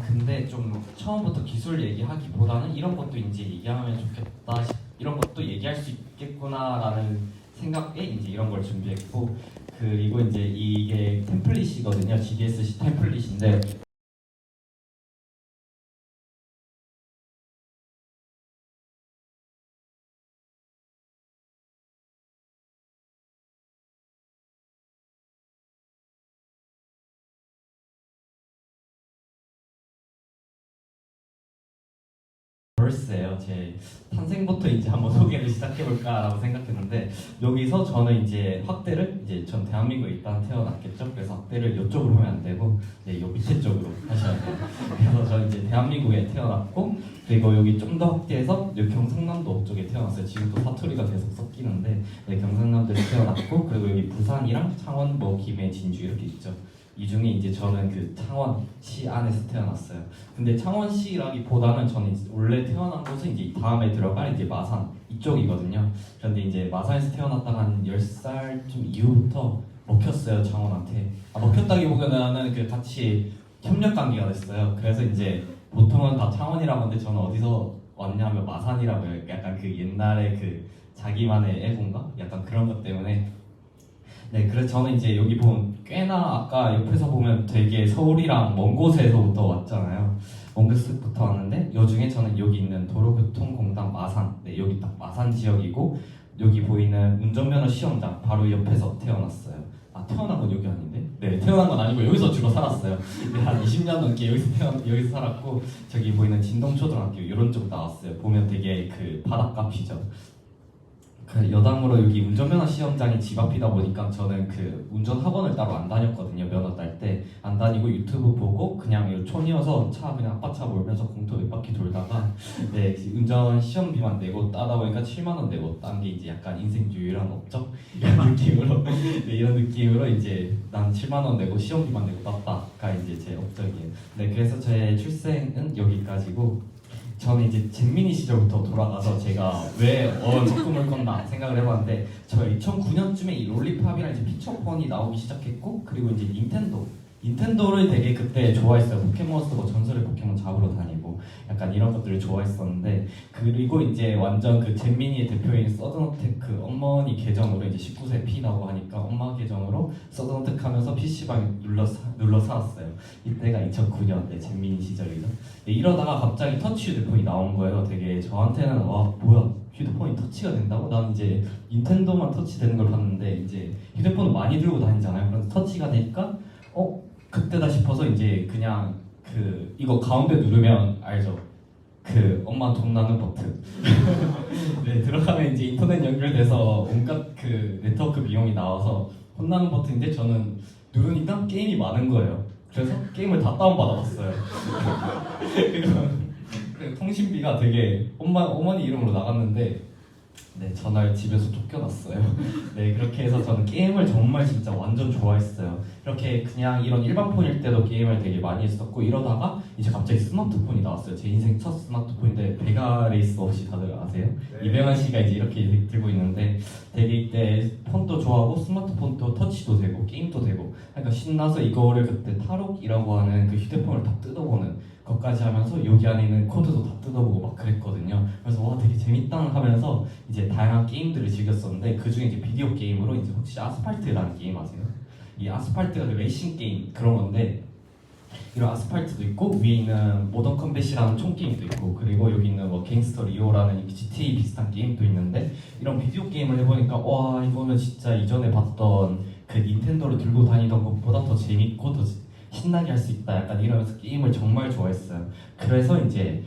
근데 좀 처음부터 기술 얘기하기보다는 이런 것도 이제 얘기하면 좋겠다, 이런 것도 얘기할 수 있겠구나라는 생각에 이제 이런 걸 준비했고, 그리고 이제 이게 템플릿이거든요. GDSC 템플릿인데 벌스예요. 제 탄생부터 이제 한번 소개를 시작해볼까라고 생각했는데, 여기서 저는 이제 확대를 이제 전 대한민국에 일단 태어났겠죠. 그래서 확대를 이쪽으로 하면 안 되고 이제 요 밑에 쪽으로 하셔야 돼요. 그래서 저는 이제 대한민국에 태어났고, 그리고 여기 좀 더 확대해서 여기 경상남도 쪽에 태어났어요. 지금 또 사투리가 계속 섞이는데, 네, 경상남도에 태어났고, 그리고 여기 부산이랑 창원, 뭐 김해, 진주 이렇게 있죠. 이 중에 이제 저는 그 창원시 안에서 태어났어요. 근데 창원시라기보다는 저는 이제 원래 태어난 곳은 이제 다음에 들어갈 이제 마산 이쪽이거든요. 그런데 이제 마산에서 태어났다가 한 10살쯤 이후부터 먹혔어요, 창원한테. 먹혔다기보다는 그 같이 협력 관계가 됐어요. 그래서 이제 보통은 다 창원이라고 하는데 저는 어디서 왔냐면 마산이라고 해요. 약간 그 옛날에 그 자기만의 애군가? 약간 그런 것 때문에. 네, 그래서 저는 이제 여기 보면 꽤나 아까 옆에서 보면 되게 서울이랑 먼 곳에서부터 왔잖아요. 먼 곳부터 왔는데 요 중에 저는 여기 있는 도로교통공단 마산, 네, 여기 딱 마산 지역이고, 여기 보이는 운전면허 시험장 바로 옆에서 태어났어요. 태어난 건 여기 아닌데? 네, 태어난 건 아니고 여기서 주로 살았어요. 네, 한 20년 넘게 여기서 살았고, 저기 보이는 진동초등학교 이런 쪽 나왔어요. 보면 되게 그 바닷가피죠. 그 여담으로 여기 운전면허 시험장이 집 앞이다 보니까 저는 그 운전 학원을 따로 안 다녔거든요. 면허 딸 때 안 다니고 유튜브 보고 그냥 촌이어서 차 그냥 아빠 차 몰면서 공터 몇 바퀴 돌다가, 네, 운전 시험비만 내고 따다 보니까 7만 원 내고 딴 게 이제 약간 인생 유일한 업적 이런 느낌으로 네, 이런 느낌으로 이제 난 7만 원 내고 시험비만 내고 땄다가 이제 제 업적이에요. 네, 그래서 제 출생은 여기까지고, 저는 이제 잼민이 시절부터 돌아가서 제가 왜 꿈을 꿨나 생각을 해봤는데, 저 2009년쯤에 이 롤리팝이랑 이제 피처폰이 나오기 시작했고, 그리고 이제 닌텐도를 되게 그때 좋아했어요. 포켓몬스터 뭐 전설의 포켓몬 잡으러 다니고 약간 이런 것들을 좋아했었는데, 그리고 이제 완전 그 잼민이의 대표인 서든어택 어머니 계정으로 이제 19세 P라고 하니까 엄마 계정으로 서든어택 하면서 PC방에 눌러 살았어요. 이때가 2009년 네, 잼민이 시절이죠. 네, 이러다가 갑자기 터치 휴대폰이 나온 거예요. 되게 저한테는 와 뭐야, 휴대폰이 터치가 된다고? 난 이제 닌텐도만 터치되는 걸 봤는데, 이제 휴대폰을 많이 들고 다니잖아요. 그래서 터치가 되니까 그때다 싶어서 이제 그냥 그 이거 가운데 누르면 알죠? 그 엄마 돈 나는 버튼. 네, 들어가면 이제 인터넷 연결돼서 온갖 그 네트워크 비용이 나와서 혼나는 버튼인데, 저는 누르니까 게임이 많은 거예요. 그래서 게임을 다 다운받아봤어요. 그리고 통신비가 되게 어머니 이름으로 나갔는데, 네, 전날 집에서 쫓겨났어요. 네, 그렇게 해서 저는 게임을 정말 진짜 완전 좋아했어요. 이렇게 그냥 이런 일반 폰일 때도 게임을 되게 많이 했었고, 이러다가 이제 갑자기 스마트폰이 나왔어요. 제 인생 첫 스마트폰인데, 베가 레이스 혹시 다들 아세요? 네. 이병헌 씨가 이제 이렇게 들고 있는데, 되게 이때 폰도 좋아하고 스마트폰도 터치도 되고 게임도 되고, 그러니까 신나서 이거를 그때 탈옥이라고 하는 그 휴대폰을 다 뜯어보는 것까지 하면서 여기 안에 있는 코드도 다 뜯어보고 막 그랬거든요. 그래서 와 되게 재밌다 하면서 이제 다양한 게임들을 즐겼었는데, 그 중에 이제 비디오 게임으로 이제 혹시 아스팔트라는 게임 아세요? 이 아스팔트가 그 레이싱 게임 그런 건데, 이런 아스팔트도 있고 위에 있는 모던 컴뱃이라는 총 게임도 있고, 그리고 여기 있는 뭐 갱스터 리오라는 GTA 비슷한 게임도 있는데, 이런 비디오 게임을 해보니까 와 이거는 진짜 이전에 봤던 그 닌텐도를 들고 다니던 것보다 더 재밌고 더 신나게 할 수 있다, 약간 이러면서 게임을 정말 좋아했어요. 그래서 이제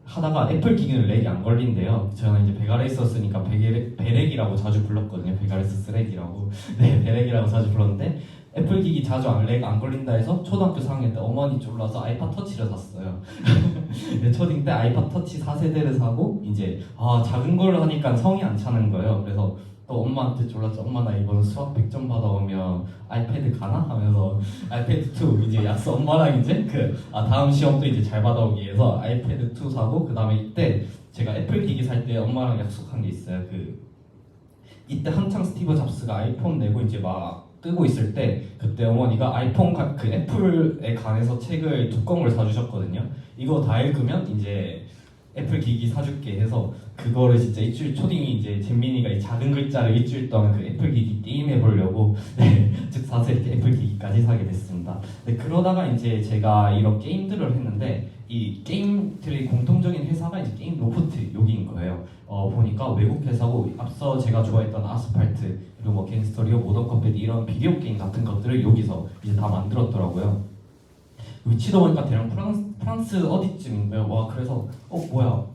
하다가 애플 기기는 렉이 안 걸린대요. 저는 이제 베가레이스 썼으니까 베렉이라고 자주 불렀거든요. 베가레이스 쓰레기라고. 네, 베렉이라고 자주 불렀는데, 애플 기기 자주 렉 안 걸린다 해서 초등학교 4학년 때 어머니 쫄라서 아이팟 터치를 샀어요. 네, 초딩 때 아이팟 터치 4세대를 사고, 이제 작은 걸로 하니까 성이 안 차는 거예요. 그래서 또 엄마한테 졸랐죠. 엄마 나 이번 수학 100점 받아오면 아이패드 가나? 하면서 아이패드 2 이제 약속, 엄마랑 이제 다음 시험도 이제 잘 받아오기 위해서 아이패드 2 사고, 그 다음에 이때 제가 애플 기기 살 때 엄마랑 약속한 게 있어요. 이때 한창 스티브 잡스가 아이폰 내고 이제 막 뜨고 있을 때 그때 어머니가 그 애플에 관해서 책을 두꺼운 걸 사주셨거든요. 이거 다 읽으면 이제 애플 기기 사줄게 해서 그거를 진짜 일주일 초딩이 이제 잼민이가 이 작은 글자를 일주일 동안 그 애플 기기 게임 해보려고 네, 즉 사서 이렇게 애플 기기까지 사게 됐습니다. 네, 그러다가 이제 제가 이런 게임들을 했는데 이 게임들의 공통적인 회사가 이제 게임 로프트 여기인 거예요. 보니까 외국 회사고 앞서 제가 좋아했던 아스팔트 그리고 뭐 갱스터리오, 모던 컴뱃 이런 비디오 게임 같은 것들을 여기서 이제 다 만들었더라고요. 위치도 보니까 대략 프랑스 어디쯤인 거예요. 와 그래서 뭐야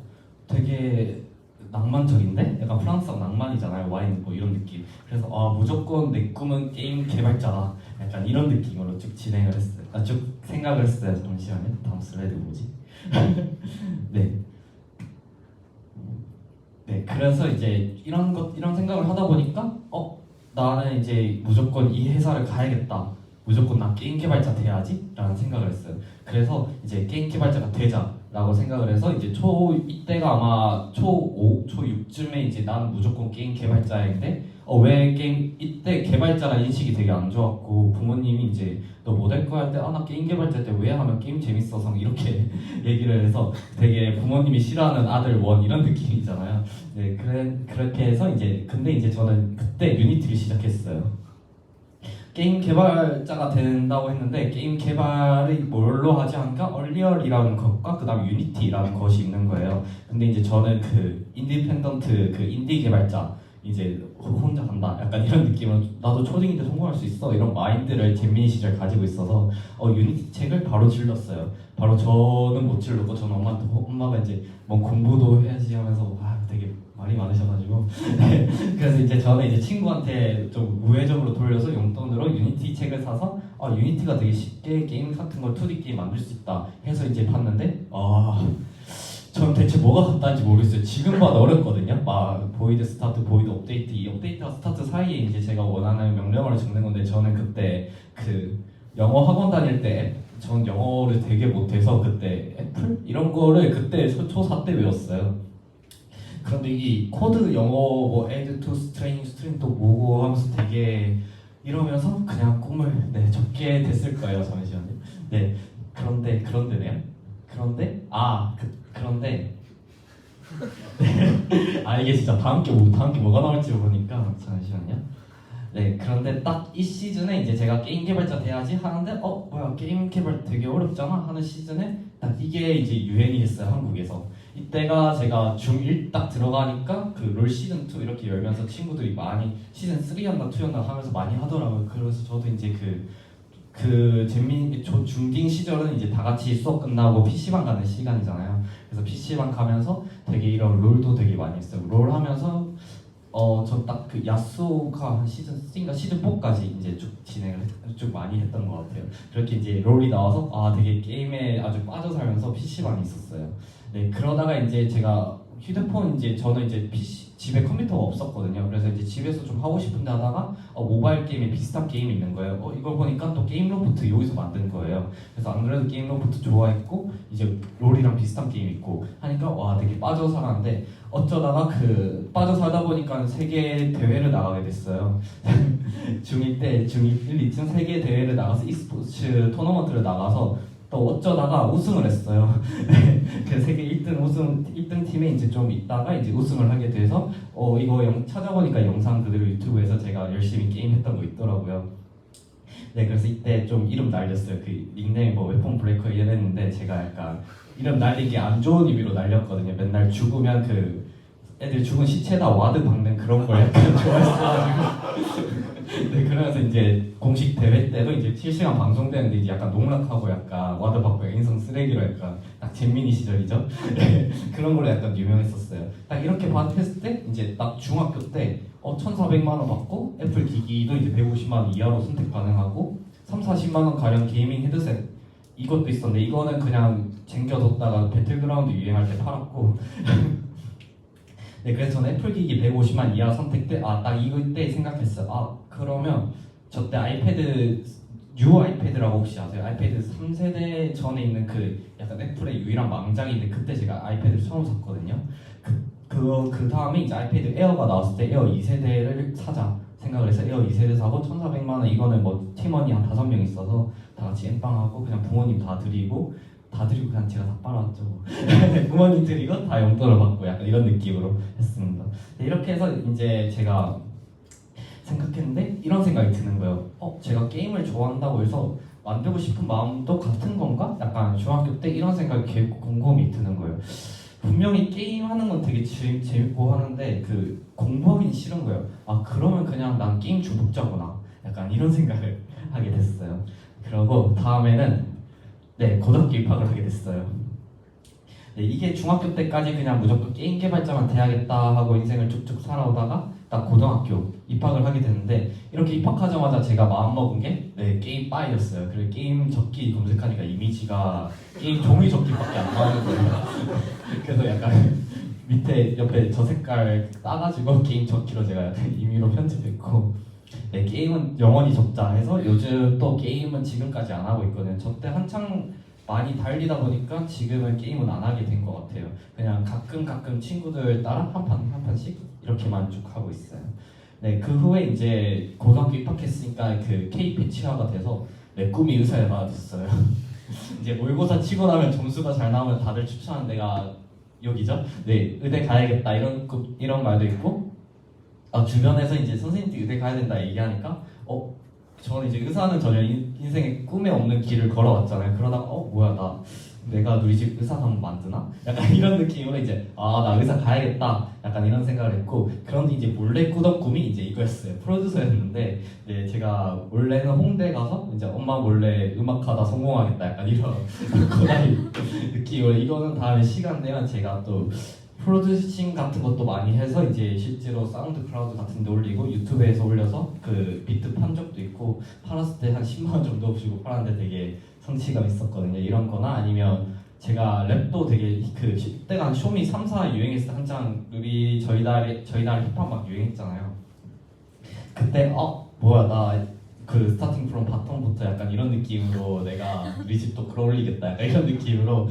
되게 낭만적인데? 약간 프랑스가 낭만이잖아요. 와인 뭐 이런 느낌. 그래서 무조건 내 꿈은 게임 개발자다. 약간 이런 느낌으로 쭉 진행을 했어요. 쭉 생각을 했어요. 잠시만요. 다음 슬라이드 뭐지? 네. 네, 그래서 이제 이런 생각을 하다 보니까 나는 이제 무조건 이 회사를 가야겠다. 무조건 나 게임 개발자 돼야지 라는 생각을 했어요. 그래서 이제 게임 개발자가 되자라고 생각을 해서 이제 이때가 아마 초5, 초6쯤에 이제 나는 무조건 게임 개발자인데 왜 게임 이때 개발자라는 인식이 되게 안 좋았고 부모님이 이제 너 뭐 될 거야 할 때 나 게임 개발자 때 왜 하면 게임 재밌어서 이렇게 얘기를 해서 되게 부모님이 싫어하는 아들 원 이런 느낌이잖아요. 네, 그렇게 해서 이제 근데 이제 저는 그때 유니티를 시작했어요. 게임 개발자가 된다고 했는데 게임 개발을 뭘로 하지 않을까? 얼리얼이라는 것과 그 다음 유니티라는 것이 있는 거예요. 근데 이제 저는 그 인디펜던트 그 인디 개발자 이제 혼자 간다 약간 이런 느낌으로 나도 초딩인데 성공할 수 있어 이런 마인드를 잼민이 시절 가지고 있어서 유니티 책을 바로 질렀어요. 바로 저는 못 질렀고 저는 엄마가 이제 뭐 공부도 해야지 하면서 되게 말이 많으셔가지고 네, 그래서 이제 저는 이제 친구한테 좀 우회적으로 돌려서 용돈으로 유니티 책을 사서 유니티가 되게 쉽게 게임 같은 걸 2D 게임 만들 수 있다 해서 이제 봤는데 전 대체 뭐가 갔다는지 모르겠어요. 지금 봐도 어렵거든요. 보이드 스타트, 보이드 업데이트, 이 업데이트와 스타트 사이에 이제 제가 원하는 명령어를 적는 건데 저는 그때 그 영어 학원 다닐 때 전 영어를 되게 못해서 그때 애플 이런 거를 그때 초4 때 외웠어요. 그런데 이 코드 영어 뭐 add to string 또 뭐고 하면서 되게 이러면서 그냥 꿈을 접게 됐을 거예요. 잠시만요. 네, 그런데네요. 그런데 이게 진짜 다음 게 뭐가 나올지 모르니까 잠시만요. 네, 그런데 딱 이 시즌에 이제 제가 게임 개발자 돼야지 하는데 뭐야 게임 개발 되게 어렵잖아 하는 시즌에 딱 이게 이제 유행이 됐어요. 한국에서. 이때가 제가 중1 딱 들어가니까 그 롤 시즌 2 이렇게 열면서 친구들이 많이 시즌 3였나 2였나 하면서 많이 하더라고요. 그래서 저도 이제 그 중딩 시절은 이제 다 같이 수업 끝나고 PC방 가는 시간이잖아요. 그래서 PC방 가면서 되게 이런 롤도 되게 많이 했어요. 롤 하면서 저 딱 그 야스오가 한 시즌 3인가 시즌 4까지 이제 쭉 많이 했던 것 같아요. 그렇게 이제 롤이 나와서 되게 게임에 아주 빠져 살면서 PC방에 있었어요. 네, 그러다가 이제 제가 휴대폰 저는 이제 집에 컴퓨터가 없었거든요. 그래서 이제 집에서 좀 하고 싶은데 하다가 모바일 게임에 비슷한 게임이 있는 거예요. 이걸 보니까 또 게임 로프트 여기서 만든 거예요. 그래서 안 그래도 게임 로프트 좋아했고 이제 롤이랑 비슷한 게임 있고 하니까 되게 빠져 살았는데 어쩌다가 빠져 살다 보니까 세계 대회를 나가게 됐어요. 중1 때 중1, 2층 세계 대회를 나가서 e스포츠 토너먼트를 나가서 또 어쩌다가 우승을 했어요. 그 세계 1등 팀에 이제 좀 있다가 이제 우승을 하게 돼서 이거 찾아보니까 영상 그대로 유튜브에서 제가 열심히 게임했던 거 있더라고요. 네, 그래서 이때 좀 이름 날렸어요. 그 닉네임 뭐 웨폰 브레이커 이랬는데 제가 약간 이름 날린 게 안 좋은 의미로 날렸거든요. 맨날 죽으면 그 애들 죽은 시체다 와드 박는 그런 걸 약간 좋아했어가지고 네, 그러면서 이제 공식 대회 때도 이제 실시간 방송되는데 이제 약간 농락하고 약간 와드 받고 인성 쓰레기로 약간 딱 잼민이 시절이죠. 네, 그런 걸로 약간 유명했었어요. 딱 이렇게 했을 때 이제 딱 중학교 때 1,400만 원 받고 애플 기기도 이제 150만 원 이하로 선택 가능하고 30-40만 원 가량 게이밍 헤드셋 이것도 있었는데 이거는 그냥 쟁겨뒀다가 배틀그라운드 유행할 때 팔았고 네, 그래서 저는 애플 기기 150만 이하 선택 때 딱 이때 생각했어요. 그러면 저 때 아이패드 뉴 아이패드라고 혹시 아세요? 아이패드 3세대 전에 있는 그 약간 애플의 유일한 망작인데 그때 제가 아이패드를 처음 샀거든요. 그 다음에 이제 아이패드 에어가 나왔을 때 에어 2세대를 생각을 해서 에어 2세대 사고 1,400만 원 이거는 뭐 팀원이 한 5명 있어서 다 같이 엠빵하고 그냥 부모님 다 드리고 그냥 제가 다 빨아왔죠. 부모님 드리고 다 용돈을 받고 약간 이런 느낌으로 했습니다. 이렇게 해서 이제 제가 생각했는데 이런 생각이 드는 거예요. 제가 게임을 좋아한다고 해서 만들고 싶은 마음도 같은 건가? 약간 중학교 때 이런 생각이 계속 곰곰이 드는 거예요. 분명히 게임하는 건 되게 재밌고 하는데 그 공부하기는 싫은 거예요. 아 그러면 그냥 난 게임 중독자구나. 약간 이런 생각을 하게 됐어요. 그러고 다음에는 네 고등학교 입학을 하게 됐어요. 네, 이게 중학교 때까지 그냥 무조건 게임 개발자만 돼야겠다 하고 인생을 쭉쭉 살아오다가 딱 고등학교 입학을 하게 됐는데 이렇게 입학하자마자 제가 마음먹은 게 네, 게임 바이였어요. 그리고 게임 적기 검색하니까 이미지가 게임 종이 적기밖에 안 나오는 거예요. 그래서 약간 밑에 옆에 저 색깔 따가지고 게임 적기로 제가 약간 임의로 편집했고 네, 게임은 영원히 적자 해서 요즘 또 게임은 지금까지 안 하고 있거든요. 저 때 한창 많이 달리다 보니까 지금은 게임은 안 하게 된 것 같아요. 그냥 가끔 친구들 따라 한 판씩 이렇게만 쭉 하고 있어요. 네, 그 후에 이제 고등학교 입학했으니까 그 K 패치화가 돼서 내 꿈이 의사가 됐어요. 이제 모의고사 치고 나면 점수가 잘 나오면 다들 추천하는 데가 여기죠. 네, 의대 가야겠다 이런 말도 있고 주변에서 이제 선생님들 의대 가야 된다 얘기하니까 저는 이제 의사는 전혀 인생에 꿈에 없는 길을 걸어왔잖아요. 그러다가 뭐야 나 내가 우리 집 의사상 만드나? 약간 이런 느낌으로 이제 나 의사 가야겠다 약간 이런 생각을 했고 그런데 이제 몰래 꾸던 꿈이 이제 이거였어요. 프로듀서였는데 네, 제가 원래는 홍대 가서 이제 엄마 몰래 음악하다 성공하겠다 약간 이런 고다이 느낌으로 이거는 다음에 시간 되면 제가 또 프로듀싱 같은 것도 많이 해서 이제 실제로 사운드 클라우드 같은 데 올리고 유튜브에서 올려서 그 비트 판 적도 있고 팔았을 때 한 10만 원 정도 주고 팔았는데 되게 성취감 있었거든요. 이런 거나 아니면 제가 랩도 되게 그때가 한 쇼미 3, 4 유행했을 때 한창 저희 나라 힙합 막 유행했잖아요. 그때 뭐야 나 그 스타팅 프롬 바텀부터 약간 이런 느낌으로 내가 우리 집도 끌어올리겠다 약간 이런 느낌으로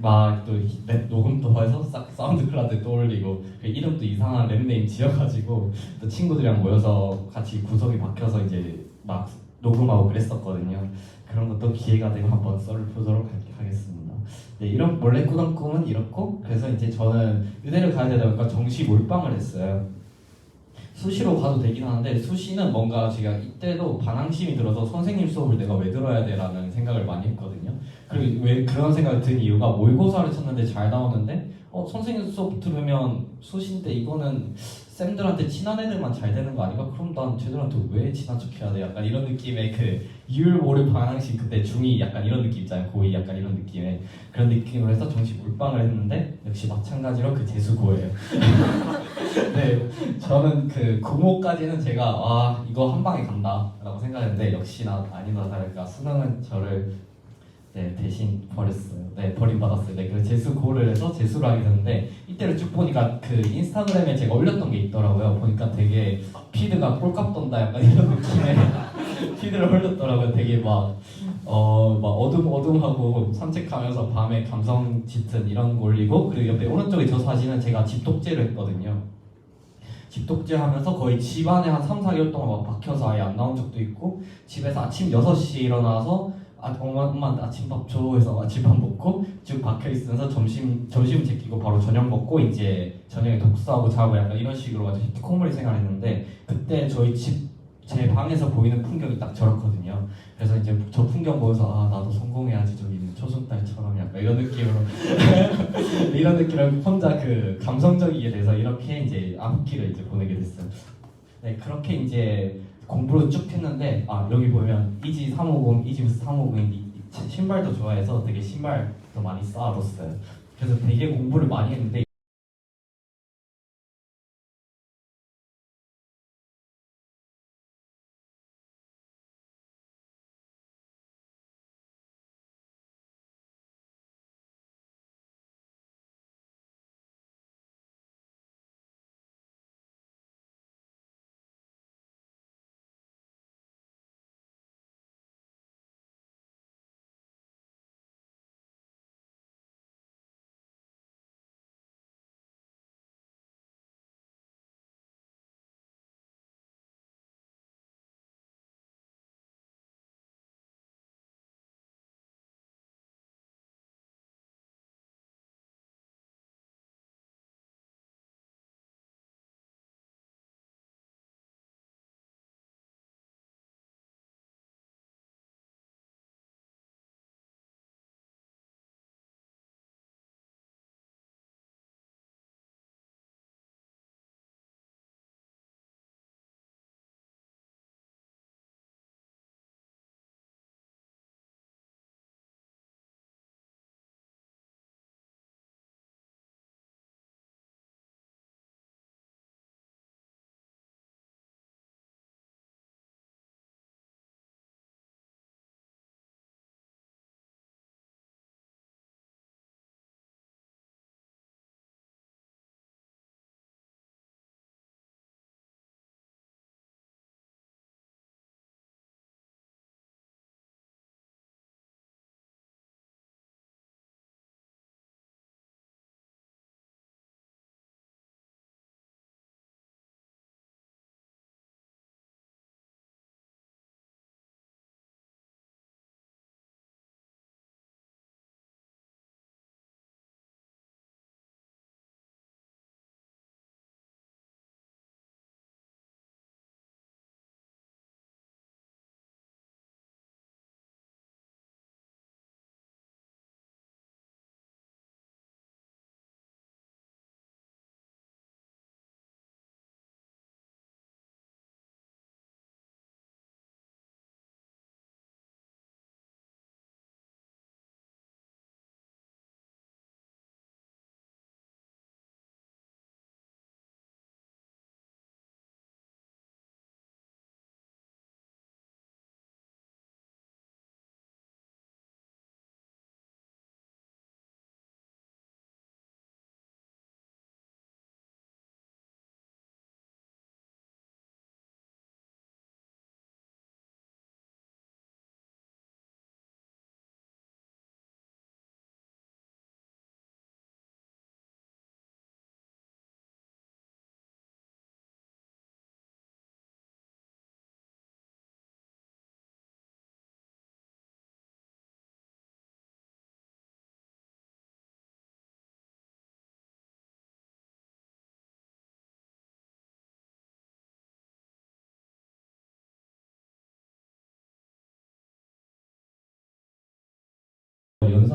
막 또 랩 녹음도 해서 싹 사운드 클라우드에 또 올리고 그 이름도 이상한 랩네임 지어가지고 또 친구들이랑 모여서 같이 구석에 박혀서 이제 막 녹음하고 그랬었거든요. 그런 것도 기회가 되면 한번 썰을 보도록 하겠습니다. 네, 이런 몰래 꾸던 꿈은 이렇고 그래서 이제 저는 의대를 가야 되다 보니까 정시 몰빵을 했어요. 수시로 가도 되긴 하는데 수시는 뭔가 제가 이때도 반항심이 들어서 선생님 수업을 내가 왜 들어야 돼라는 생각을 많이 했거든요. 그리고 왜 그런 생각이 든 이유가 모의고사를 쳤는데 잘 나오는데 선생님 수업 들으면 수시인데 이거는 쌤들한테 친한 애들만 잘 되는 거 아닌가? 그럼 난 쟤들한테 왜 친한 척 해야 돼? 약간 이런 느낌의 그 이율 모를 반항심 그때 중2 약간 이런 느낌 있잖아요. 고2 약간 이런 느낌의 그런 느낌으로 해서 정시 몰빵을 했는데 역시 마찬가지로 그 재수고예요. 네, 저는 그 구모까지는 제가 이거 한 방에 간다라고 생각했는데 역시나 아니나 다를까 수능은 저를 네, 대신 버렸어요. 네, 버림받았어요. 네, 그래서 재수고를 해서 재수를 하게 됐는데 이때를 쭉 보니까 그 인스타그램에 제가 올렸던 게 있더라고요. 보니까 되게 피드가 꼴값 돈다 약간 이런 느낌의 피드를 올렸더라고요. 되게 막 어둠하고 산책하면서 밤에 감성 짙은 이런 거 올리고 그리고 옆에 오른쪽에 저 사진은 제가 집독재를 했거든요. 집독재 하면서 거의 집안에 한 3, 4개월 동안 막 박혀서 아예 안 나온 적도 있고 집에서 아침 6시 일어나서 엄마한테 아침밥 줘 해서 아침밥 먹고 쭉 박혀 있으면서 점심 제끼고 바로 저녁 먹고 이제 저녁에 독서하고 자고 약간 이런 식으로 아주 히키코모리 생활했는데 그때 저희 집 제 방에서 보이는 풍경이 딱 저렇거든요. 그래서 이제 저 풍경 보면서 나도 성공해야지 저기 초승달처럼 약간 이런 느낌으로 이런 느낌으로 혼자 그 감성적이게 돼서 이렇게 이제 암흑기를 이제 보내게 됐어요. 네, 그렇게 이제 공부를 쭉 했는데 여기 보면 이지 350, 이지부스 350이 신발도 좋아해서 되게 신발도 많이 쌓아뒀어요. 그래서 되게 공부를 많이 했는데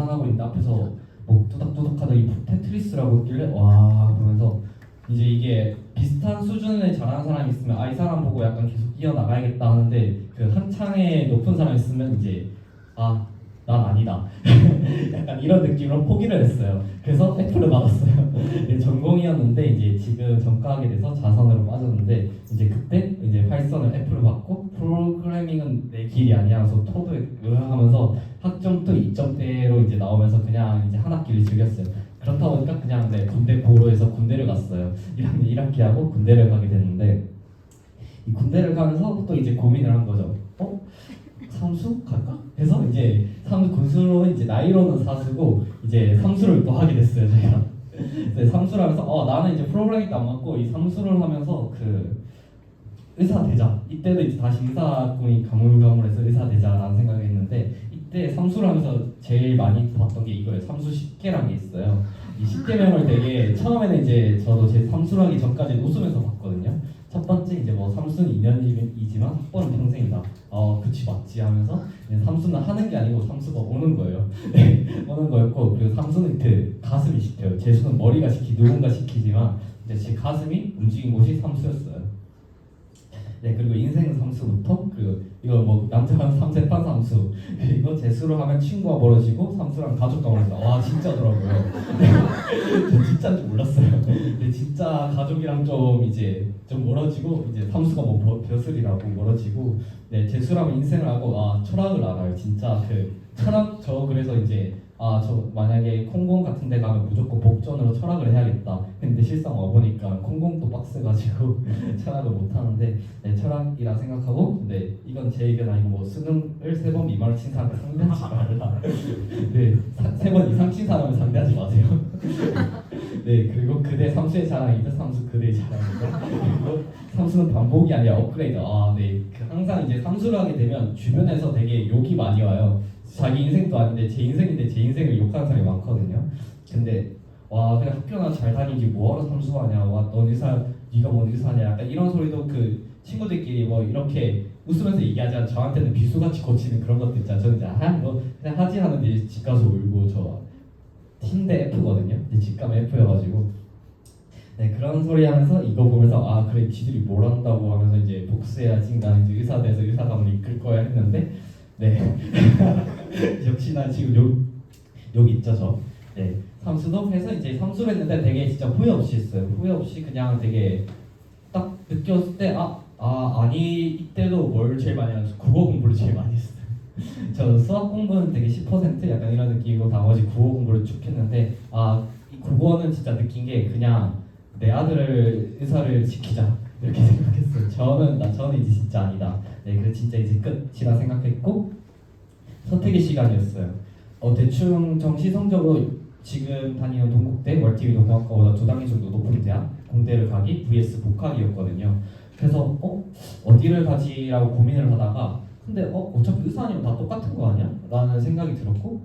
계산하고 있는데 앞에서 뭐 뚜덕뚜덕 하던 이 테트리스라고 했길래 와 그러면서 이제 이게 비슷한 수준을 잘하는 사람이 있으면 아 이 사람 보고 약간 계속 이어나가야겠다 하는데 그 한창에 높은 사람이 있으면 이제 아 난 아니다 약간 이런 느낌으로 포기를 했어요. 그래서 F를 받았어요. 전공이었는데 이제 지금 전과하게 돼서 자선으로 빠졌는데 이제 그때 이제 파이썬을 F를 받고 프로그래밍은 내 길이 아니야 그래서 토도 하면서 학점도 2점대로 이제 나오면서 그냥 이제 한 학기를 즐겼어요. 그렇다 보니까 그냥 네 군대 보로해서 군대를 갔어요. 1학기 하고 군대를 가게 됐는데 이 군대를 가면서 또 이제 고민을 한 거죠. 삼수 갈까? 해서 이제 군수로 이제 나이로는 사수고 이제 삼수를 또 하게 됐어요 제가. 네, 삼수를 하면서 나는 이제 프로그래밍도 안 맞고 이 삼수를 하면서 그 의사 되자. 이때도 이제 다시 의사 꿈이 가물가물해서 의사 되자라는 생각을 했는데 이때 삼수를 하면서 제일 많이 봤던 게 이거예요. 삼수 10개라는 게 있어요. 이 10개명을 되게 처음에는 이제 저도 제 삼수를 하기 전까지 웃으면서 봤거든요. 첫 번째 이제 뭐 삼수는 2년이지만 학번은 평생이다. 그치 맞지 하면서 삼수는 하는 게 아니고 삼수가 오는 거예요. 네, 오는 거였고 그리고 삼수는 그 가슴이 시켜요. 재수는 머리가 누군가 시키지만 이제 제 가슴이 움직인 곳이 삼수였어요. 네 그리고 인생 삼수부터 그리고 이거 뭐 남자는 삼세판 삼수 그리고 재수를 하면 친구가 멀어지고 삼수랑 가족과 멀어진다. 와 진짜더라고요. 저 진짜인 줄 몰랐어요. 근데 진짜 가족이랑 좀 이제 좀 멀어지고 이제 삼수가 뭐 벼슬이라고 멀어지고 네 재수라면 인생을 하고 철학을 알아요. 진짜 그 철학 저 그래서 이제 저 만약에 콩공 같은 데 가면 무조건 복전으로 철학을 해야겠다. 근데 실상 와보니까 콩공도 빡세가지고 철학을 못하는데 네, 철학이라 생각하고 네 이건 제 의견 아니고 뭐 수능을 3번 미만을 친 사람을 상대하지 말라. 네 3번 이상 친 사람을 상대하지 마세요. 네 그리고 그대 삼수의 자랑이다. 삼수 그대의 자랑이다. 그리고 삼수는 반복이 아니라 업그레이드. 네 항상 이제 삼수를 하게 되면 주변에서 되게 욕이 많이 와요. 자기 인생도 아닌데 제 인생인데 제 인생을 욕하는 사람이 많거든요. 근데 그냥 학교나 잘 다니지 뭐하러 삼수하냐. 넌 의사 네가 뭔 의사냐. 약간 이런 소리도 그 친구들끼리 뭐 이렇게 웃으면서 얘기하지만 저한테는 비수같이 거치는 그런 것도 있잖아요. 저는 이제 그냥 하지 하는데 집 가서 울고 저 T인데 F거든요. 근데 집 가면 F여가지고 네 그런 소리 하면서 이거 보면서 그래 지들이 뭘 한다고 하면서 이제 복수해야지 나는 이제 의사 돼서 의사 가문을 이끌 거야 했는데 네 역시나 지금 욕 있죠 저. 네 삼수도 해서 이제 삼수를 했는데 되게 진짜 후회 없이 했어요. 후회 없이 그냥 되게 딱 느꼈을 때 아니 이때도 뭘 제일 많이 하면서 국어 공부를 제일 많이 했어요. 저 수학 공부는 되게 10% 약간 이런 느낌이고 나머지 국어 공부를 쭉 했는데 이 국어는 진짜 느낀 게 그냥 내 아들을 의사를 시키자 이렇게 생각했어요. 저는 이제 진짜 아니다. 네 그래서 진짜 이제 끝이라 생각했고 선택의 시간이었어요. 대충 정시 성적으로 지금 다니는 동국대 멀티미디어 공학과보다 2단계 정도 높은 대학 공대를 가기 vs 복학이었거든요. 그래서 어디를 가지라고 고민을 하다가 근데 어차피 의사 아니면 다 똑같은 거 아니야? 라는 생각이 들었고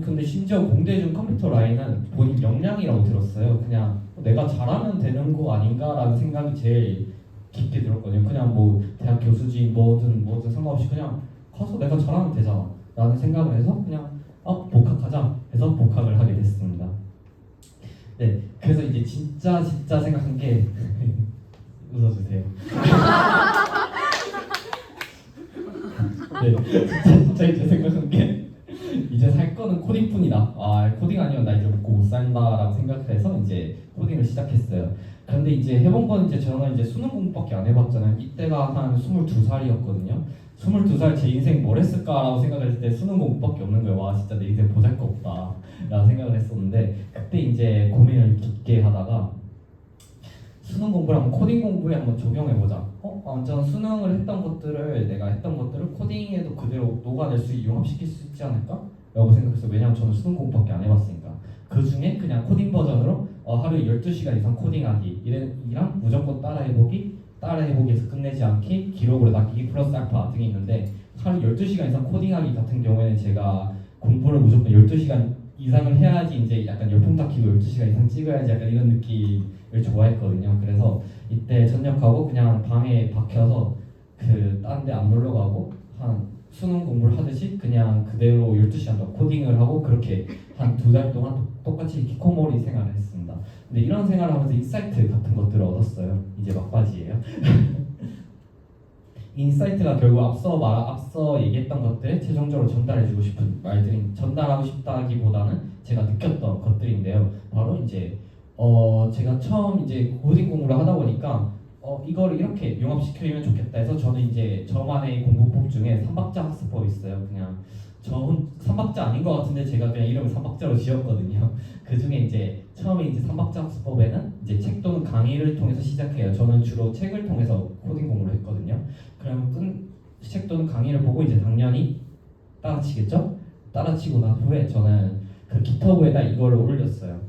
근데 심지어 공대 중 컴퓨터 라인은 본인 역량이라고 들었어요. 그냥 내가 잘하면 되는 거 아닌가라는 생각이 제일 깊게 들었거든요. 그냥 뭐 대학 교수지 뭐든 상관없이 그냥 가서 내가 잘하면 되잖아 라는 생각을 해서 그냥 복학하자 해서 복학을 하게 됐습니다. 네 그래서 이제 진짜 생각한 게 웃어주세요. 네 진짜 이제 생각한 게 이제 살 거는 코딩뿐이다. 코딩 아니면 나 이제 먹고 못 산다라고 생각해서 이제 코딩을 시작했어요. 그런데 이제 해본 건 이제 저는 이제 수능 공부밖에 안 해봤잖아요. 이때가 한 22살이었거든요. 22살 제 인생 뭘 했을까라고 생각을 했을 때 수능 공부밖에 없는 거예요. 와 진짜 내 인생 보잘것없다 라고 생각을 했었는데 그때 이제 고민을 깊게 하다가 수능 공부랑 코딩 공부에 한번 적용해보자. 완전 수능을 했던 것들을 내가 했던 것들을 코딩에도 그대로 녹아낼 수 융합시킬 수 있지 않을까? 라고 생각했어요. 왜냐면 저는 수능 공부밖에 안 해봤으니까. 그 중에 그냥 코딩 버전으로 하루에 12시간 이상 코딩하기 이랑 무조건 따라해보기에서 끝내지 않기, 기록으로 남기기 플러스 알파 등이 있는데 하루 12시간 이상 코딩하기 같은 경우에는 제가 공부를 무조건 12시간 이상을 해야지 이제 약간 열풍 닦이고 12시간 이상 찍어야지 약간 이런 느낌을 좋아했거든요. 그래서 이때 전역하고 그냥 방에 박혀서 그 딴 데 안 놀러 가고 한 수능 공부를 하듯이 그냥 그대로 12시간 동안 코딩을 하고 그렇게 한 2달 동안 똑같이 히키코모리 생활을 했습니다. 근데 이런 생활을 하면서 인사이트 같은 것들을 얻었어요. 이제 막바지예요. 인사이트가 결국 앞서 얘기했던 것들 최종적으로 전달해주고 싶은 말들이 전달하고 싶다기보다는 제가 느꼈던 것들인데요. 바로 이제 제가 처음 이제 고딩 공부를 하다 보니까 이걸 이렇게 융합시키면 좋겠다 해서 저는 이제 저만의 공부법 중에 삼박자 학습법이 있어요. 그냥 삼박자 아닌 것 같은데 제가 그냥 이름을 삼박자로 지었거든요. 그 중에 이제 처음에 이제 삼박자 학습법에는 이제 책 또는 강의를 통해서 시작해요. 저는 주로 책을 통해서 코딩 공부를 했거든요. 그러면 책 또는 강의를 보고 이제 당연히 따라치겠죠? 따라치고 난 후에 저는 그 깃허브에다 이걸 올렸어요.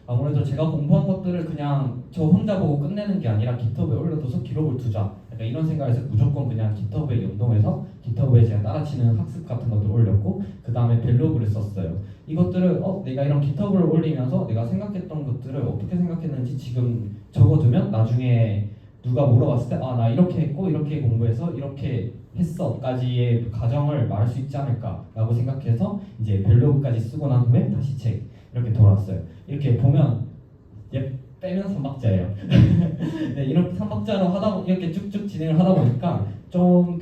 아무래도 제가 공부한 것들을 그냥 저 혼자 보고 끝내는 게 아니라 깃허브에 올려둬서 기록을 두자. 약간 이런 생각에서 무조건 그냥 깃허브에 연동해서 깃허브에 제가 따라치는 학습 같은 것들 올렸고 그 다음에 벨로그를 썼어요. 이것들을 내가 이런 깃허브를 올리면서 내가 생각했던 것들을 어떻게 생각했는지 지금 적어두면 나중에 누가 물어봤을 때 나 이렇게 했고 이렇게 공부해서 이렇게 했어까지의 과정을 말할 수 있지 않을까라고 생각해서 이제 벨로그까지 쓰고 난 후에 다시 책 이렇게 돌아왔어요. 이렇게 보면 빼면 삼박자예요. 네, 이렇게 삼박자로 이렇게 쭉쭉 진행을 하다 보니까 좀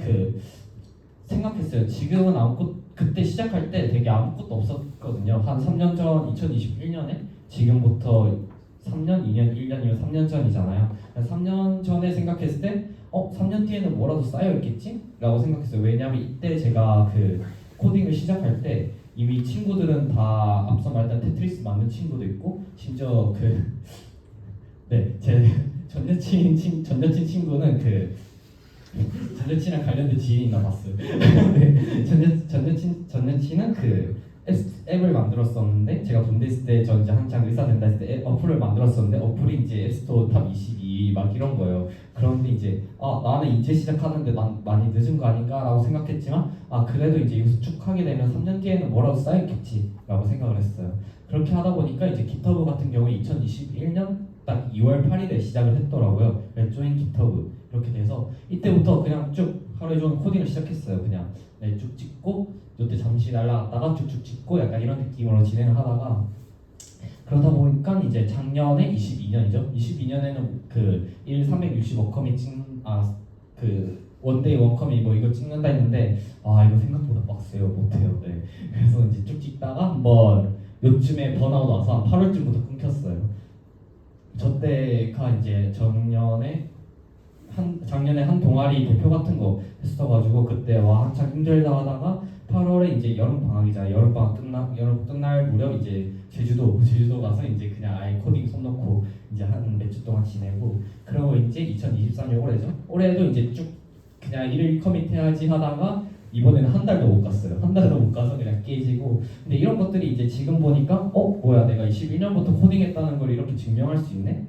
생각했어요. 지금은 그때 시작할 때 되게 아무것도 없었거든요. 한 3년 전 2021년에 지금부터 3년, 2년, 1년이면 3년 전이잖아요. 3년 전에 생각했을 때 3년 뒤에는 뭐라도 쌓여있겠지? 라고 생각했어요. 왜냐하면 이때 제가 코딩을 시작할 때 이미 친구들은 다 앞서 말했던 테트리스 만든 친구도 있고 심지어 제 전 여친 친구는 전 여친이랑 관련된 지인이 있나 봤어요. 네, 전 여친은 앱을 만들었었는데 제가 군대 있을 때 저 이제 한창 의사 된다 했을 때 어플을 만들었었는데 어플이 이제 앱스토어 탑 22 막 이런 거예요. 그런데 이제 나는 이제 시작하는데 난 많이 늦은 거 아닌가라고 생각했지만 그래도 이제 여기서 쭉 하게 되면 3년 뒤에는 뭐라도 쌓였겠지라고 생각을 했어요. 그렇게 하다 보니까 이제 깃허브 같은 경우에 2021년 딱 2월 8일에 시작을 했더라고요. join 깃허브 이렇게 돼서 이때부터 그냥 쭉 하루에 종일 코딩을 시작했어요. 그냥 쭉 찍고 이때 잠시 날라갔다가 쭉쭉 찍고 약간 이런 느낌으로 진행을 하다가 그러다 보니까 이제 작년에 22년이죠. 22년에는 365컴이 원데이 원컴이 뭐 이거 찍는다 했는데 이거 생각보다 빡세요. 못해요. 네. 그래서 이제 쭉 찍다가 한번 요즘에 번아웃 와서 한 8월쯤부터 끊겼어요. 저 때가 이제 작년에 한 동아리 대표 같은 거 했어가지고 그때 한창 힘들다 하다가 8월에 이제 여름 방학이잖아요. 여름 끝날 무렵 이제 제주도 가서 이제 그냥 아예 코딩 손 놓고 이제 한 몇 주 동안 지내고 그러고 이제 2023년 올해도 이제 쭉 그냥 일일 커밋 해야지 하다가 이번에는 한 달도 못 갔어요. 한 달도 못 가서 그냥 깨지고. 근데 이런 것들이 이제 지금 보니까 뭐야 내가 21년부터 코딩했다는 걸 이렇게 증명할 수 있네?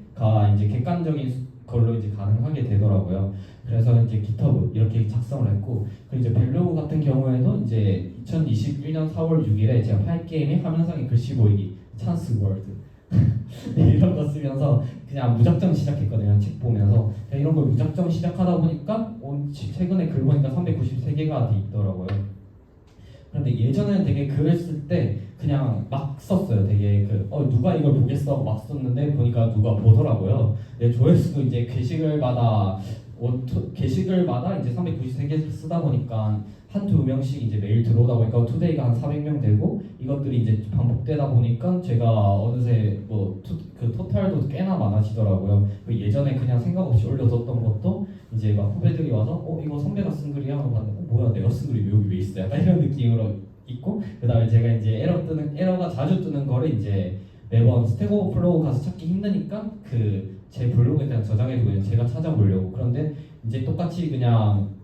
이제 객관적인 걸로 이제 가능하게 되더라고요. 그래서 이제 깃허브 이렇게 작성을 했고 그리고 이제 벨로그 같은 경우에도 이제 2021년 4월 6일에 제가 파이게임의 화면상에 글씨 보이기 찬스 월드 이런 거 쓰면서 그냥 무작정 시작했거든요. 책 보면서 이런 걸 무작정 시작하다 보니까 최근에 글 보니까 393개가 돼 있더라고요. 그런데 예전에는 되게 글을 쓸 때 그냥 막 썼어요. 되게 누가 이걸 보겠어 하고 막 썼는데 보니까 누가 보더라고요. 조회수도 이제 게시글마다 이제 393개 쓰다 보니까 한두 명씩 이제 매일 들어오다 보니까 투데이가 한 400명 되고 이것들이 이제 반복되다 보니까 제가 어느새 토탈도 꽤나 많아지더라고요. 예전에 그냥 생각 없이 올려뒀던 것도 이제 막 후배들이 와서 이거 선배가 쓴 글이야 하고 봤는데 뭐야 내가 쓴 글이 여기 왜 있어? 약간 이런 느낌으로 있고 그다음에 제가 이제 에러가 자주 뜨는 거를 이제 매번 스택 오버플로우 가서 찾기 힘드니까 제 블로그에 그냥 저장해두고 그냥 제가 찾아보려고. 그런데 이제 똑같이 그냥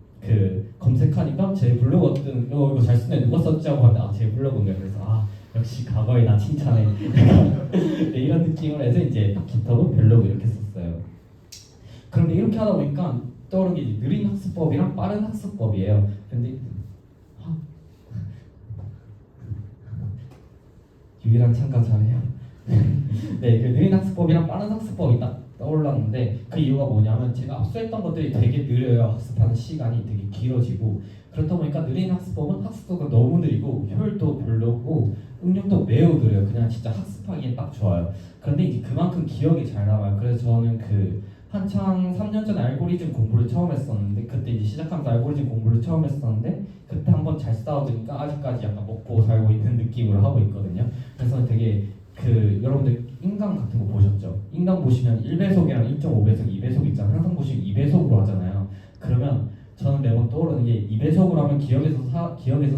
검색하니까 제 블로그 이거 잘 쓰네 누가 썼지 하고 봤는데 제 블로그인가. 그래서 역시 과거에 나 칭찬해. 네, 이런 느낌으로 해서 이제 깃허브 벨로그 이렇게 썼어요. 그런데 이렇게 하다 보니까 떠오른 게 느린 학습법이랑 빠른 학습법이에요. 근데 유일한 참가 잘해요. 네, 느린 학습법이랑 빠른 학습법이 딱 떠올랐는데 그 이유가 뭐냐면 제가 앞서했던 것들이 되게 느려요. 학습하는 시간이 되게 길어지고 그렇다 보니까 느린 학습법은 학습도가 너무 느리고 효율도 별로고 응용도 매우 느려요. 그냥 진짜 학습하기엔 딱 좋아요. 그런데 이제 그만큼 기억이 잘 남아요. 그래서 저는 그 한창 3년 전에 알고리즘 공부를 처음 했었는데 그때 이제 시작하면서 알고리즘 공부를 처음 했었는데 그때 한번 잘 싸워보니까 아직까지 약간 먹고 살고 있는 느낌으로 하고 있거든요. 그래서 되게 그 여러분들 인강 같은 거 보셨죠? 인강 보시면 1배속이랑 1.5배속, 2배속 있잖아요. 항상 보시면 2배속으로 하잖아요. 그러면 저는 매번 떠오르는 게 2배속으로 하면 기억에서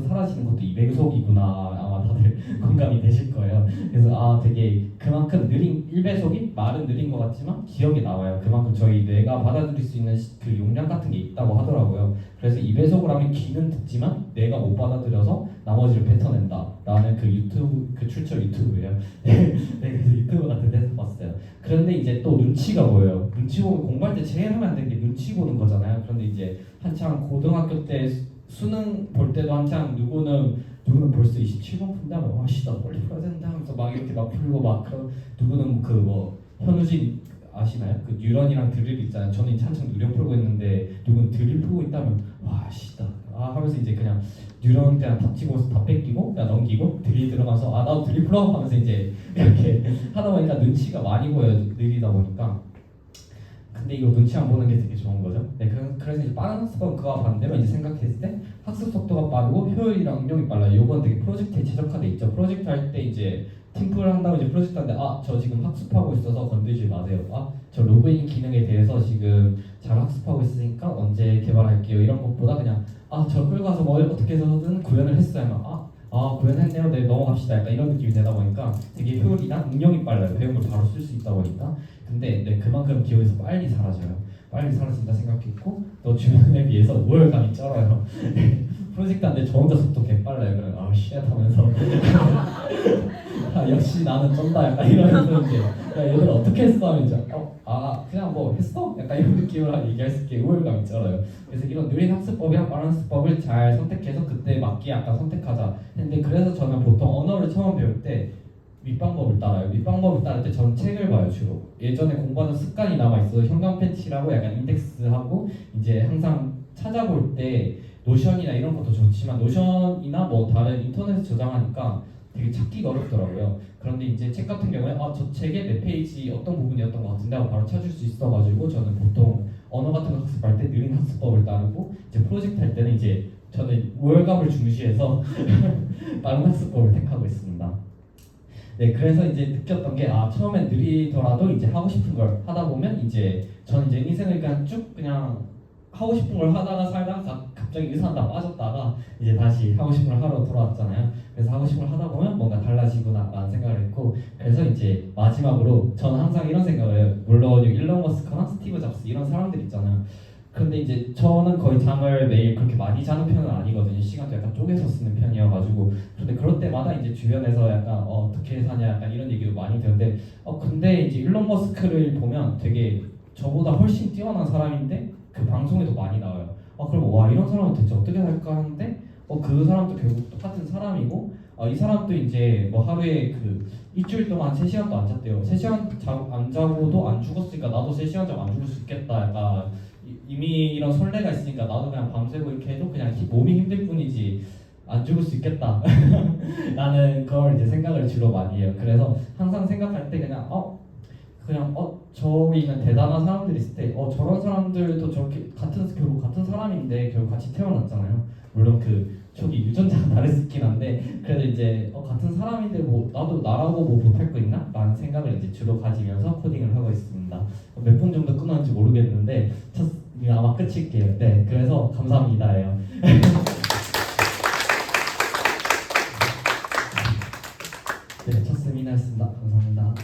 사라지는 것도 2배속이구나. 아마 다들 공감이 되실 거예요. 그래서 되게 그만큼 느린 1배속이 말은 느린 것 같지만 기억에 남아요. 그만큼 저희 뇌가 받아들일 수 있는 그 용량 같은 게 있다고 하더라고요. 그래서 2배속으로 하면 귀는 듣지만 뇌가 못 받아들여서 나머지를 뱉어낸다 라는 그 유튜브, 그 출처 유튜브예요. 네, 그래서 유튜브 같은 데서 봤어요. 그런데 이제 또 눈치가 보여요. 눈치 보면 공부할 때 제일 하면 안 되는 게 눈치 보는 거잖아요. 그런데 이제 한창 고등학교 때 수능 볼 때도 한창 누구는 벌써 27번 푼다면 와씨 나 빨리 풀어야 된다 하면서 막 이렇게 막 풀고 막 그런 누구는 그 뭐 현우진 아시나요? 그 뉴런이랑 드릴 있잖아요. 저는 이제 한창 뉴런 풀고 있는데 누군 드릴 풀고 있다면 와씨 나 하면서 이제 그냥 뉴런 그냥 닥치고 다 뺏기고 그냥 넘기고 드릴 들어가서 나도 드릴 풀어 하면서 이제 이렇게 하다 보니까 눈치가 많이 보여요. 느리다 보니까. 근데 이거 눈치 안 보는 게 되게 좋은 거죠. 네, 그래서 이제 빠른 학습은 그와 반대로 이제 생각했을 때 학습 속도가 빠르고 효율이랑 응용이 빨라요. 요건 되게 프로젝트에 최적화돼 있죠. 프로젝트 할 때 이제 팀플 한다고 이제 프로젝트 하는데 저 지금 학습하고 있어서 건들지 마세요. 저 로그인 기능에 대해서 지금 잘 학습하고 있으니까 언제 개발할게요. 이런 것보다 그냥 저 끌고 가서 뭐 어떻게 해서든 구현을 했어요. 구현했네요. 네, 넘어갑시다. 약간 이런 느낌이 되다 보니까 되게 효율이나 응용이 빨라요. 배운 걸 바로 쓸 수 있다 보니까. 근데 그만큼 기억에서 빨리 사라져요. 빨리 사라진다 생각했고 또 주변에 비해서 우월감이 쩔어요. 프로젝트 하는데 저 혼자 속도 개빨라요. 그럼 쉣 하면서 역시 나는 쩐다 약간 이러면서 이제 얘들 어떻게 했어 하면 이제 그냥 뭐 했어? 약간 이런 느낌으로 얘기할 수 있게 우월감이 쩔어요. 그래서 이런 느린 학습법이랑 빠른 학습법을 잘 선택해서 그때 맞게 약간 선택하자 했는데 그래서 저는 보통 언어를 처음 배울 때 밑방법을 따라요. 밑방법을 따를 때 저는 책을 봐요 주로. 예전에 공부하는 습관이 남아있어서 형광펜치라고 약간 인덱스하고 이제 항상 찾아볼 때 노션이나 이런 것도 좋지만 노션이나 뭐 다른 인터넷에 저장하니까 되게 찾기가 어렵더라고요. 그런데 이제 책 같은 경우에 저 책의 몇 페이지 어떤 부분이었던 것 같은데 하고 바로 찾을 수 있어가지고 저는 보통 언어 같은 거 학습할 때 느린 학습법을 따르고 이제 프로젝트 할 때는 이제 저는 우월감을 중시해서 빠른 학습법을 택하고 있습니다. 네, 그래서 이제 느꼈던 게 처음엔 느리더라도 이제 하고 싶은 걸 하다 보면 이제 저는 이제 인생을 그냥 하고 싶은 걸 하다가 살다가 갑자기 의사한다 빠졌다가 이제 다시 하고 싶은 걸 하러 돌아왔잖아요. 그래서 하고 싶은 걸 하다 보면 뭔가 달라지구나 라는 생각을 했고 그래서 이제 마지막으로 저는 항상 이런 생각을 해요. 물론 일론 머스크나 스티브 잡스 이런 사람들 있잖아요. 근데 이제 저는 거의 잠을 매일 그렇게 많이 자는 편은 아니거든요. 시간도 약간 쪼개서 쓰는 편이어가지고. 근데 그럴 때마다 이제 주변에서 약간 어떻게 사냐 약간 이런 얘기도 많이 드는데 근데 이제 일론 머스크를 보면 되게 저보다 훨씬 뛰어난 사람인데 그 방송에도 많이 나와요. 그럼 이런 사람은 대체 어떻게 살까 하는데 그 사람도 결국 똑같은 사람이고 이 사람도 이제 뭐 하루에 그 일주일 동안 3시간도 안 잤대요. 3시간 안 자고도 안 죽었으니까 나도 3시간 자고 안 죽을 수 있겠다. 약간 이미 이런 선례가 있으니까 나도 그냥 밤새고 이렇게 해도 그냥 몸이 힘들 뿐이지 안 죽을 수 있겠다 라는 걸 이제 생각을 주로 많이 해요. 그래서 항상 생각할 때 그냥 저기는 대단한 사람들이 있을 때 저런 사람들도 저렇게 결국 같은 사람인데 결국 같이 태어났잖아요. 물론 저기 유전자가 다를 수 있긴 한데 그래도 이제 같은 사람인데 뭐 나도 나라고 뭐 못할 거 있나? 라는 생각을 이제 주로 가지면서 코딩을 하고 있습니다. 몇 분 정도 끊었는지 모르겠는데 이거 아마 끝일게요. 네, 그래서 감사합니다예요. 네, 첫 세미나였습니다. 감사합니다.